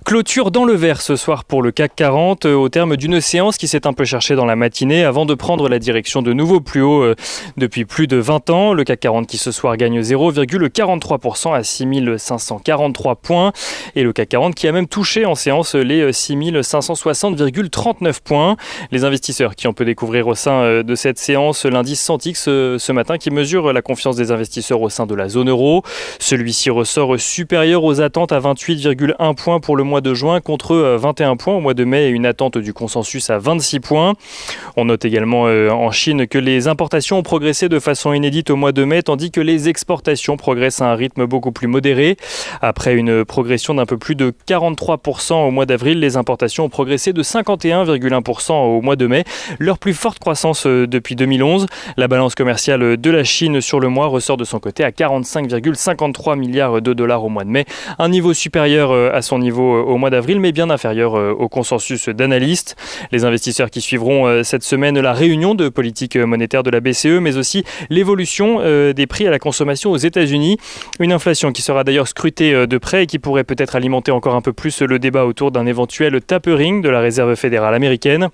Clôture dans le vert ce soir pour le CAC 40 au terme d'une séance qui s'est un peu cherchée dans la matinée avant de prendre la direction de nouveau plus haut depuis plus de 20 ans. Le CAC 40 qui ce soir gagne 0,43% à 6543 points et le CAC 40 qui a même touché en séance les 6560,39 points. Les investisseurs qui ont pu découvrir au sein de cette séance l'indice Sentix ce matin qui mesure la confiance des investisseurs au sein de la zone euro. Celui-ci ressort supérieur aux attentes à 28,1 points pour le mois de juin contre 21 points au mois de mai et une attente du consensus à 26 points. On note également en Chine que les importations ont progressé de façon inédite au mois de mai tandis que les exportations progressent à un rythme beaucoup plus modéré. Après une progression d'un peu plus de 43% au mois d'avril, les importations ont progressé de 51,1% au mois de mai, leur plus forte croissance depuis 2011. La balance commerciale de la Chine sur le mois ressort de son côté à 45,53 milliards de dollars au mois de mai, un niveau supérieur à son niveau au mois d'avril, mais bien inférieur au consensus d'analystes. Les investisseurs qui suivront cette semaine la réunion de politique monétaire de la BCE, mais aussi l'évolution des prix à la consommation aux États-Unis. Une inflation qui sera d'ailleurs scrutée de près et qui pourrait peut-être alimenter encore un peu plus le débat autour d'un éventuel tapering de la Réserve fédérale américaine.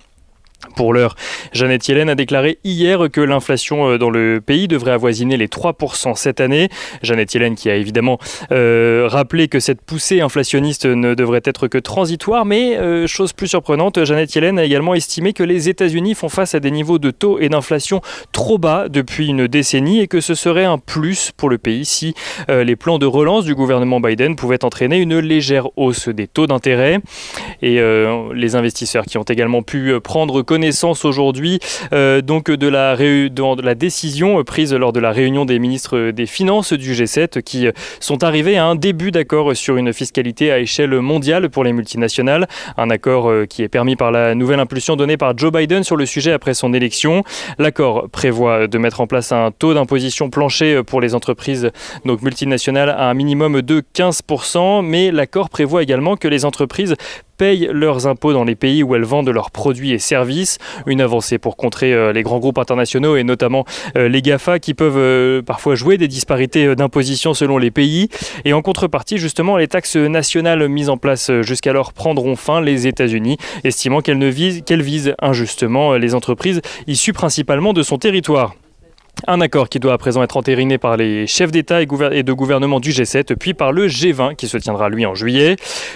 Pour l'heure, Janet Yellen a déclaré hier que l'inflation dans le pays devrait avoisiner les 3% cette année. Janet Yellen qui a évidemment rappelé que cette poussée inflationniste ne devrait être que transitoire, mais chose plus surprenante, Janet Yellen a également estimé que les États-Unis font face à des niveaux de taux et d'inflation trop bas depuis une décennie et que ce serait un plus pour le pays si les plans de relance du gouvernement Biden pouvaient entraîner une légère hausse des taux d'intérêt. Et les investisseurs qui ont également pu prendre connaissance aujourd'hui donc de la décision prise lors de la réunion des ministres des Finances du G7 qui sont arrivés à un début d'accord sur une fiscalité à échelle mondiale pour les multinationales. Un accord qui est permis par la nouvelle impulsion donnée par Joe Biden sur le sujet après son élection. L'accord prévoit de mettre en place un taux d'imposition plancher pour les entreprises donc multinationales à un minimum de 15%, mais l'accord prévoit également que les entreprises payent leurs impôts dans les pays où elles vendent leurs produits et services. Une avancée pour contrer les grands groupes internationaux et notamment les GAFA qui peuvent parfois jouer des disparités d'imposition selon les pays. Et en contrepartie, justement, les taxes nationales mises en place jusqu'alors prendront fin, les États-Unis estimant qu'elles visent injustement les entreprises issues principalement de son territoire. Un accord qui doit à présent être entériné par les chefs d'État et de gouvernement du G7, puis par le G20 qui se tiendra lui en juillet.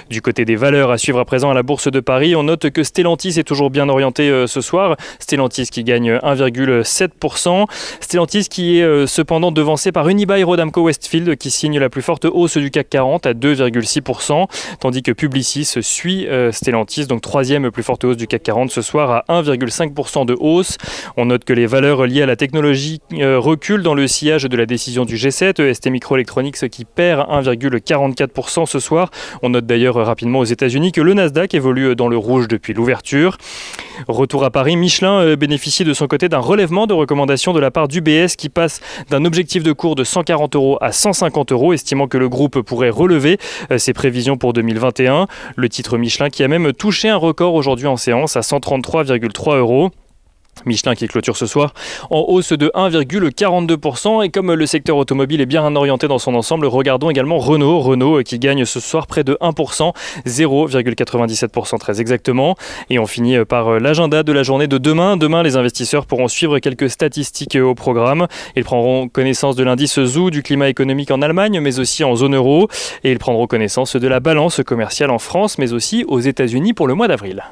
Du côté des valeurs à suivre à présent à la Bourse de Paris, on note que Stellantis est toujours bien orienté ce soir. Stellantis qui gagne 1,7%. Stellantis qui est cependant devancé par Unibail-Rodamco Westfield qui signe la plus forte hausse du CAC 40 à 2,6%, tandis que Publicis suit Stellantis, donc troisième plus forte hausse du CAC 40 ce soir à 1,5% de hausse. On note que les valeurs liées à la technologie recul dans le sillage de la décision du G7. STMicroelectronics qui perd 1,44% ce soir. On note d'ailleurs rapidement aux États-Unis que le Nasdaq évolue dans le rouge depuis l'ouverture. Retour à Paris, Michelin bénéficie de son côté d'un relèvement de recommandation de la part d'UBS qui passe d'un objectif de cours de 140 € à 150 €, estimant que le groupe pourrait relever ses prévisions pour 2021. Le titre Michelin qui a même touché un record aujourd'hui en séance à 133,3 €. Michelin qui clôture ce soir en hausse de 1,42%. Et comme le secteur automobile est bien orienté dans son ensemble, regardons également Renault qui gagne ce soir près de 1%, 0,97% très exactement. Et on finit par l'agenda de la journée de demain. Demain, les investisseurs pourront suivre quelques statistiques au programme. Ils prendront connaissance de l'indice ZOO du climat économique en Allemagne, mais aussi en zone euro. Et ils prendront connaissance de la balance commerciale en France, mais aussi aux États-Unis pour le mois d'avril.